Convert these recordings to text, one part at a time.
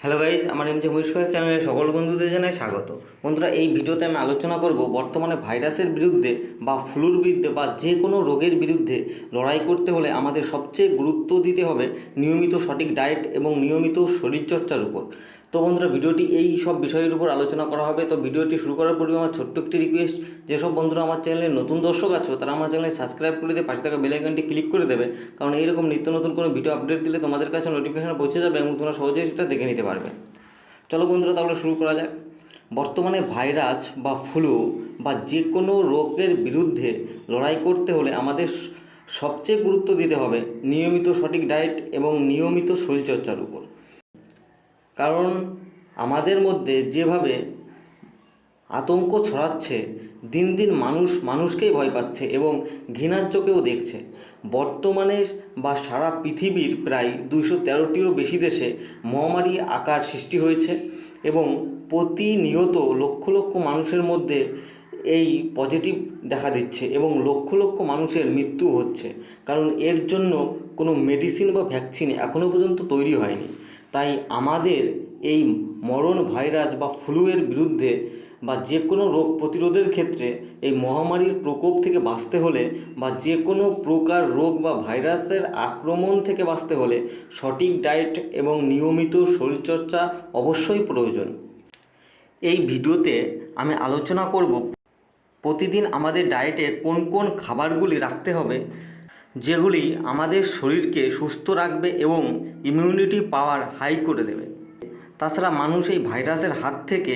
Hello guys, আমার এমজে বিশ্বাস চ্যানেলে সকল বন্ধুদের জানাই স্বাগত। বন্ধুরা, এই ভিডিওতে আমি আলোচনা করব বর্তমানে ভাইরাসের বিরুদ্ধে বা ফ্লুর বিরুদ্ধে বা যে কোনো রোগের বিরুদ্ধে লড়াই করতে হলে আমাদের সবচেয়ে গুরুত্ব দিতে হবে নিয়মিত সঠিক ডায়েট এবং নিয়মিত শরীরচর্চার উপর। তো বন্ধুরা, ভিডিওটি এই সব বিষয়ের উপর আলোচনা করা হবে। তো ভিডিওটি শুরু করার পূর্বে আমার ছোট্ট একটি রিকোয়েস্ট, যেসব বন্ধুরা আমার চ্যানেলে নতুন দর্শক আছো তারা আমার চ্যানেলে সাবস্ক্রাইব করে দিয়ে পাশে থাকা বেল আইকনটি ক্লিক করে দেবে, কারণ এইরকম নিত্য নতুন কোনো ভিডিও আপডেট দিলে তোমাদের কাছে নোটিফিকেশন পৌঁছে যাবে এবং তোমরা সহজেই সেটা দেখে নিতে পারবে। চলো বন্ধুরা, তাহলে শুরু করা যাক। বর্তমানে ভাইরাস বা ফ্লু বা যে কোনো রোগের বিরুদ্ধে লড়াই করতে হলে আমাদের সবচেয়ে গুরুত্ব দিতে হবে নিয়মিত সঠিক ডায়েট এবং নিয়মিত শরীরচর্চার উপর। কারণ আমাদের মধ্যে যেভাবে আতঙ্ক ছড়াচ্ছে, দিন দিন মানুষ মানুষকেই ভয় পাচ্ছে এবং ঘৃণার চোখেও দেখছে। বর্তমানে বা সারা পৃথিবীর প্রায় 213টিরও বেশি দেশে মহামারী আকার সৃষ্টি হয়েছে এবং প্রতিনিয়ত লক্ষ লক্ষ মানুষের মধ্যে এই পজিটিভ দেখা দিচ্ছে এবং লক্ষ লক্ষ মানুষের মৃত্যু হচ্ছে। কারণ এর জন্য কোনো মেডিসিন বা ভ্যাকসিন এখনও পর্যন্ত তৈরি হয়নি। তাই আমাদের এই মরণ ভাইরাস বা ফ্লুয়ের বিরুদ্ধে বা যে কোনো রোগ প্রতিরোধের ক্ষেত্রে এই মহামারীর প্রকোপ থেকে বাঁচতে হলে বা যে কোনো প্রকার রোগ বা ভাইরাসের আক্রমণ থেকে বাঁচতে হলে সঠিক ডায়েট এবং নিয়মিত শরীরচর্চা অবশ্যই প্রয়োজন। এই ভিডিওতে আমি আলোচনা করব প্রতিদিন আমাদের ডায়েটে কোন কোন খাবারগুলি রাখতে হবে, যেগুলি আমাদের শরীরকে সুস্থ রাখবে এবং ইমিউনিটি পাওয়ার হাই করে দেবে। তাছাড়া মানুষ এই ভাইরাসের হাত থেকে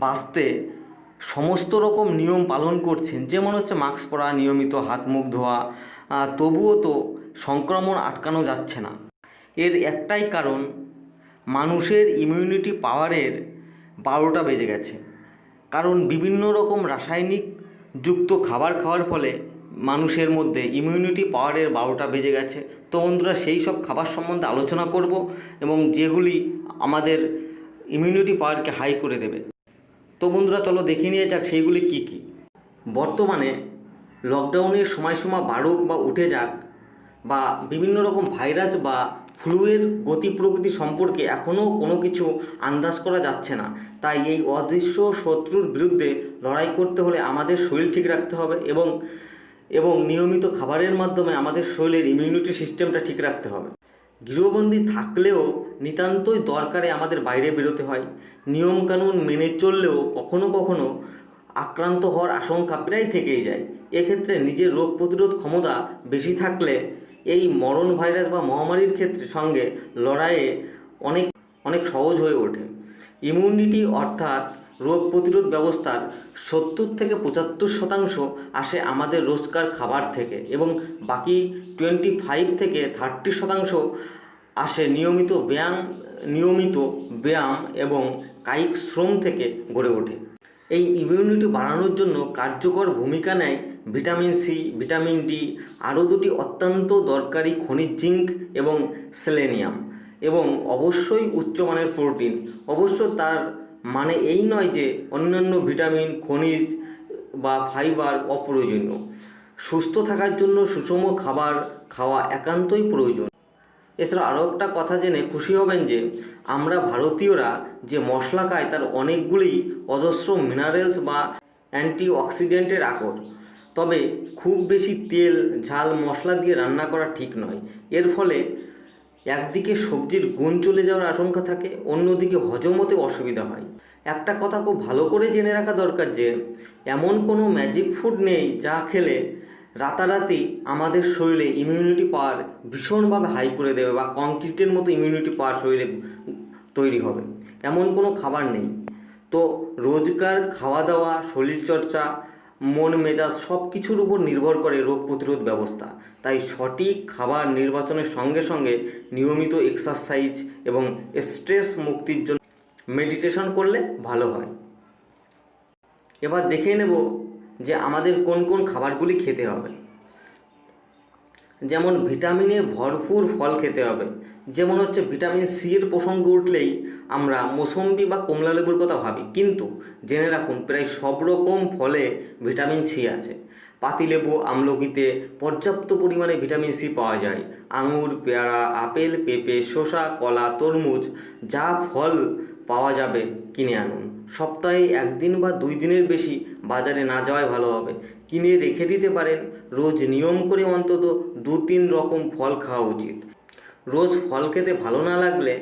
বাঁচতে সমস্ত রকম নিয়ম পালন করছেন, যেমন হচ্ছে মাস্ক পরা, নিয়মিত হাত মুখ ধোয়া, তবুও তো সংক্রমণ আটকানো যাচ্ছে না। এর একটাই কারণ, মানুষের ইমিউনিটি পাওয়ারের 12টা বেজে গেছে। কারণ বিভিন্ন রকম রাসায়নিক যুক্ত খাবার খাওয়ার ফলে মানুষের মধ্যে ইমিউনিটি পাওয়ারের 12টা বেজে গেছে। তো বন্ধুরা, সেই সব খাবার সম্বন্ধে আলোচনা করব এবং যেগুলি আমাদের ইমিউনিটি পাওয়ারকে হাই করে দেবে। তো বন্ধুরা, চলো দেখে নিয়ে যাক সেইগুলি কী কী। বর্তমানে লকডাউনের সময়সীমা বাড়ুক বা উঠে যাক, বা বিভিন্ন রকম ভাইরাস বা ফ্লুয়ের গতি প্রকৃতি সম্পর্কে এখনও কোনো কিছু আন্দাজ করা যাচ্ছে না। তাই এই অদৃশ্য শত্রুর বিরুদ্ধে লড়াই করতে হলে আমাদের শরীর ঠিক রাখতে হবে এবং নিয়মিত খাবারের মাধ্যমে আমাদের শরীরের ইমিউনিটি সিস্টেমটা ঠিক রাখতে হবে। গৃহবন্দী থাকলেও নিতান্তই দরকারে আমাদের বাইরে বেরোতে হয়। নিয়মকানুন মেনে চললেও কখনো কখনো আক্রান্ত হওয়ার আশঙ্কা প্রায় থেকেই যায়। এক্ষেত্রে নিজের রোগ প্রতিরোধ ক্ষমতা বেশি থাকলে এই মরণ ভাইরাস বা মহামারীর ক্ষেত্রে সঙ্গে লড়াইয়ে অনেক সহজ হয়ে ওঠে। ইমিউনিটি অর্থাৎ রোগ প্রতিরোধ ব্যবস্থার 70 থেকে 75% আসে আমাদের রোজকার খাবার থেকে এবং বাকি 25 থেকে 30% আসে নিয়মিত ব্যায়াম এবং কায়িক শ্রম থেকে গড়ে ওঠে। এই ইমিউনিটি বাড়ানোর জন্য কার্যকর ভূমিকা নেয় ভিটামিন সি, ভিটামিন ডি, আরও দুটি অত্যন্ত দরকারি খনিজ জিঙ্ক এবং সেলেনিয়াম, এবং অবশ্যই উচ্চমানের প্রোটিন। অবশ্য তার মানে এই নয় যে অন্যান্য ভিটামিন, খনিজ বা ফাইবার অপ্রয়োজনীয়। সুস্থ থাকার জন্য সুষম খাবার খাওয়া একান্তই প্রয়োজন। এছাড়া আরও একটা কথা জেনে খুশি হবেন যে আমরা ভারতীয়রা যে মশলা খাই তার অনেকগুলি অজস্র মিনারেলস বা অ্যান্টিঅক্সিডেন্টের আকর। তবে খুব বেশি তেল, ঝাল, মশলা দিয়ে রান্না করা ঠিক নয়। এর ফলে একদিকে সবজির গুণ চলে যাওয়ার আশঙ্কা থাকে, অন্যদিকে হজম হতে অসুবিধা হয়। একটা কথা খুব ভালো করে জেনে রাখা দরকার যে এমন কোনো ম্যাজিক ফুড নেই যা খেলে রাতারাতি আমাদের শরীরে ইমিউনিটি পাওয়ার ভীষণভাবে হাই করে দেবে বা কংক্রিটের মতো ইমিউনিটি পাওয়ার শরীরে তৈরি হবে, এমন কোনো খাবার নেই। তো রোজকার খাওয়া দাওয়া, শরীরচর্চা, মন মেজাজ সব কিছুর উপর নির্ভর করে রোগ প্রতিরোধ ব্যবস্থা। তাই সঠিক খাবার নির্বাচনের সঙ্গে সঙ্গে নিয়মিত এক্সারসাইজ এবং স্ট্রেস মুক্তির জন্য মেডিটেশন করলে ভালো হয়। এবার দেখে নেব যে আমাদের কোন কোন খাবারগুলি খেতে হবে। যেমন ভিটামিনে ভরপুর ফল খেতে হবে। যেমন হচ্ছে ভিটামিন সি এর প্রসঙ্গ উঠলেই আমরা মোসম্বি বা কমলা লেবুর কথা ভাবি, কিন্তু জেনে রাখুন প্রায় সব রকম ফলে ভিটামিন সি আছে। পাতিলেবু আমলকিতে পর্যাপ্ত পরিমাণে ভিটামিন সি পাওয়া যায়। আঙুর, পেয়ারা, আপেল, পেঁপে, শসা, কলা, তরমুজ, যা ফল পাওয়া যাবে কিনে আনুন। সপ্তাহে 1 দিন বা 2 দিনের বেশি বাজারে না যাওয়াই ভালো হবে। কিনে রেখে দিতে পারেন। রোজ নিয়ম করে অন্তত 2-3 রকম ফল খাওয়া উচিত। রোজ ফল খেতে ভালো না লাগলে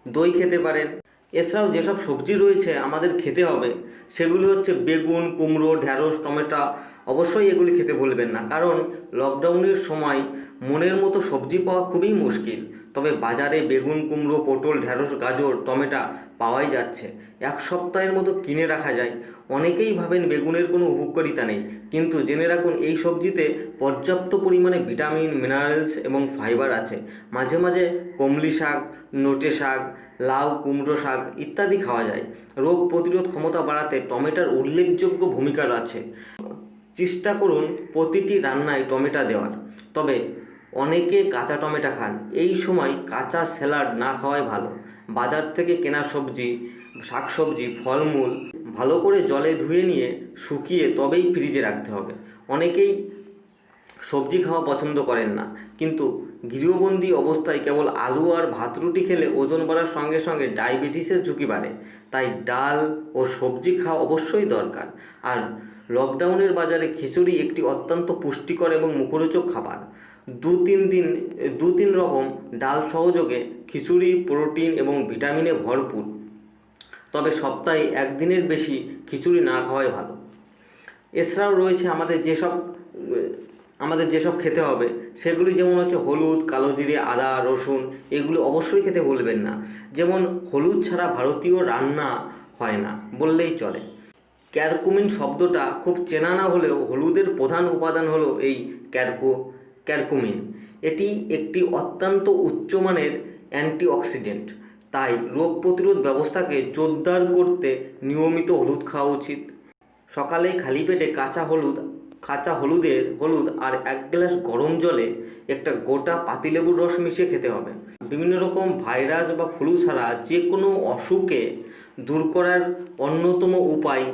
দই খেতে পারেন। এছাড়াও যেসব সবজি রয়েছে আমাদের খেতে হবে সেগুলি হচ্ছে বেগুন, কুমড়ো, ঢ্যাঁড়স, টমেটো। অবশ্যই এগুলি খেতে ভুলবেন না, কারণ লকডাউনের সময় মনের মতো সবজি পাওয়া খুবই মুশকিল। তবে বাজারে বেগুন, কুমড়ো, পটল, ঢ্যাঁড়স, গাজর, টমেটো পাওয়াই যাচ্ছে। 1 সপ্তাহের মতো কিনে রাখা যায়। অনেকেই ভাবেন বেগুনের কোনো উপকারিতা নেই, কিন্তু জেনে রাখুন এই সবজিতে পর্যাপ্ত পরিমাণে ভিটামিন, মিনারেলস এবং ফাইবার আছে। মাঝে মাঝে কমলি শাক, নোটে শাক, লাউ, কুমড়ো শাক ইত্যাদি খাওয়া যায়। রোগ প্রতিরোধ ক্ষমতা বাড়াতে টমেটোর উল্লেখযোগ্য ভূমিকা আছে। চেষ্টা করুন প্রতিটি রান্নায় টমেটো দেওয়ার। তবে অনেকে কাঁচা টমেটো খান, এই সময় কাঁচা স্যালাড না খাওয়াই ভালো। বাজার থেকে কেনা সবজি, শাকসবজি, ফলমূল ভালো করে জলে ধুয়ে নিয়ে শুকিয়ে তবেই ফ্রিজে রাখতে হবে। অনেকেই সবজি খাওয়া পছন্দ করেন না, কিন্তু গৃহবন্দী অবস্থায় কেবল আলু আর ভাত রুটি খেলে ওজন বাড়ার সঙ্গে সঙ্গে ডায়াবেটিসের ঝুঁকি বাড়ে। তাই ডাল ও সবজি খাওয়া অবশ্যই দরকার। আর লকডাউনের বাজারে খিচুড়ি একটি অত্যন্ত পুষ্টিকর এবং মুখরোচক খাবার। 2-3 রকম ডাল সহযোগে খিচুড়ি প্রোটিন এবং ভিটামিনে ভরপুর। তবে সপ্তাহে 1 দিনের বেশি খিচুড়ি না খাওয়াই ভালো। এছাড়াও রয়েছে আমাদের যেসব খেতে হবে সেগুলি, যেমন হচ্ছে হলুদ, কালো জিরে, আদা, রসুন, এগুলো অবশ্যই খেতে ভুলবেন না। যেমন হলুদ ছাড়া ভারতীয় রান্না হয় না বললেই চলে। ক্যারকুমিন শব্দটা খুব চেনা না হলেও হলুদের প্রধান উপাদান হলো এই ক্যারকুমিন। এটি একটি অত্যন্ত উচ্চমানের অ্যান্টিঅক্সিডেন্ট। তাই রোগ প্রতিরোধ ব্যবস্থাকে জোরদার করতে নিয়মিত হলুদ খাওয়া উচিত। সকালে খালি পেটে কাঁচা হলুদ আর 1 গ্লাস গরম জলে একটা গোটা পাতিলেবুর রস মিশিয়ে খেতে হবে। বিভিন্ন রকম ভাইরাস বা ফ্লু ছাড়া যে কোনো অসুখকে দূর করার অন্যতম উপায়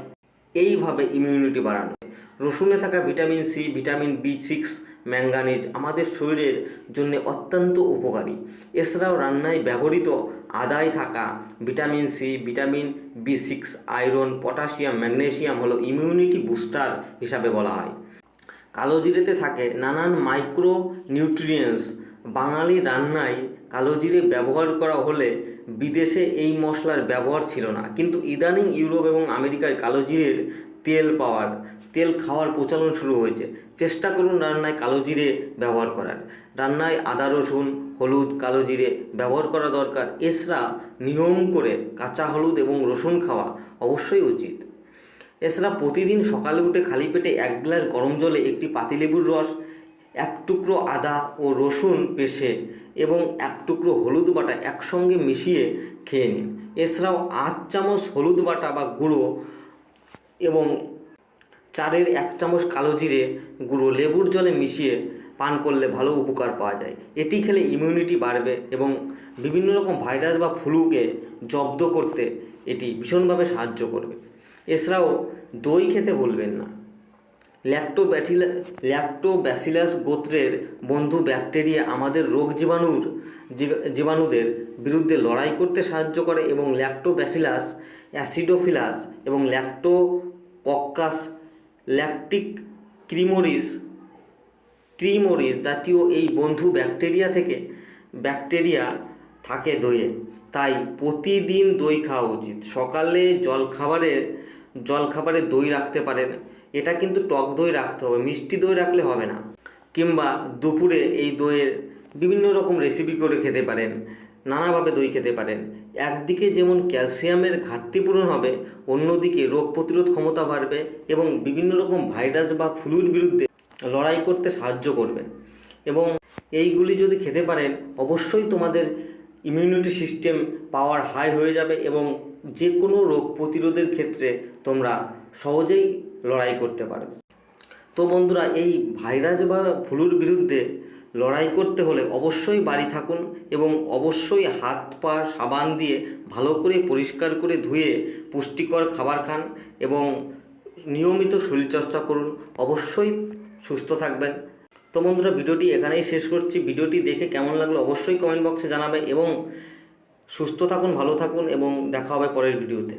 এইভাবে ইমিউনিটি বাড়ানো। রসুনে থাকা ভিটামিন সি, ভিটামিন বি6, ম্যাঙ্গানিজ আমাদের শরীরের জন্য অত্যন্ত উপকারী। এছাড়াও রান্নায় ব্যবহৃত আদায় থাকা ভিটামিন সি, ভিটামিন বি6, আয়রন, পটাশিয়াম, ম্যাগনেসিয়াম হলো ইমিউনিটি বুস্টার হিসাবে বলা হয়। কালো জিরেতে থাকে নানান মাইক্রো নিউট্রিয়েন্টস। বাঙালি রান্নায় কালো জিরে ব্যবহার করা হলে বিদেশে এই মশলার ব্যবহার ছিল না, কিন্তু ইদানিং ইউরোপ এবং আমেরিকায় কালো জিরের তেল খাওয়ার প্রচলন শুরু হয়েছে। চেষ্টা করুন রান্নায় কালো জিরে ব্যবহার করার। রান্নায় আদা, রসুন, হলুদ, কালো জিরে ব্যবহার করা দরকার। এছাড়া নিয়ম করে কাঁচা হলুদ এবং রসুন খাওয়া অবশ্যই উচিত। এছাড়া প্রতিদিন সকালে উঠে খালি পেটে 1 গ্লাস গরম জলে একটি পাতিলেবুর রস, 1 টুকরো আদা ও রসুন পেষে এবং 1 টুকরো হলুদ বাটা একসঙ্গে মিশিয়ে খেয়ে নিন। এছাড়াও 8 চামচ হলুদ বাটা বা গুঁড়ো এবং 4-1 চামচ কালো জিরে গুঁড়ো লেবুর জলে মিশিয়ে পান করলে ভালো উপকার পাওয়া যায়। এটি খেলে ইমিউনিটি বাড়বে এবং বিভিন্ন রকম ভাইরাস বা ফ্লুকে জব্দ করতে এটি ভীষণভাবে সাহায্য করবে। এছাড়াও দই খেতে ভুলবেন না। ল্যাক্টোব্যাসিলাস গোত্রের বন্ধু ব্যাকটেরিয়া আমাদের রোগ জীবাণুদের বিরুদ্ধে লড়াই করতে সাহায্য করে এবং ল্যাক্টোব্যাসিলাস অ্যাসিডোফিলাস এবং ল্যাক্টোকক্কাস ল্যাকটিক ক্রিমোরিস জাতীয় এই বন্ধু ব্যাকটেরিয়া থাকে দইয়ে। তাই প্রতিদিন দই খাওয়া উচিত। সকালে জলখাবারে দই রাখতে পারেন। এটা কিন্তু টক দই রাখতে হবে, মিষ্টি দই রাখলে হবে না। কিংবা দুপুরে এই দইয়ের বিভিন্ন রকম রেসিপি করে খেতে পারেন, নানাভাবে দই খেতে পারেন। একদিকে যেমন ক্যালসিয়ামের ঘাটতি পূরণ হবে, অন্যদিকে রোগ প্রতিরোধ ক্ষমতা বাড়বে এবং বিভিন্ন রকম ভাইরাস বা ফ্লুর বিরুদ্ধে লড়াই করতে সাহায্য করবে। এবং এইগুলি যদি খেতে পারেন অবশ্যই তোমাদের ইমিউনিটি সিস্টেম পাওয়ার হাই হয়ে যাবে এবং যে কোনো রোগ প্রতিরোধের ক্ষেত্রে তোমরা সহজেই লড়াই করতে পারবে। তো বন্ধুরা, এই ভাইরাস বা ফ্লুর বিরুদ্ধে লড়াই করতে হলে অবশ্যই বাড়ি থাকুন এবং অবশ্যই হাত পা সাবান দিয়ে ভালো করে পরিষ্কার করে ধুয়ে পুষ্টিকর খাবার খান এবং নিয়মিত শরীরচর্চা করুন, অবশ্যই সুস্থ থাকবেন। তো বন্ধুরা, ভিডিওটি এখানেই শেষ করছি। ভিডিওটি দেখে কেমন লাগলো অবশ্যই কমেন্ট বক্সে জানাবে এবং সুস্থ থাকুন, ভালো থাকুন এবং দেখা হবে পরের ভিডিওতে।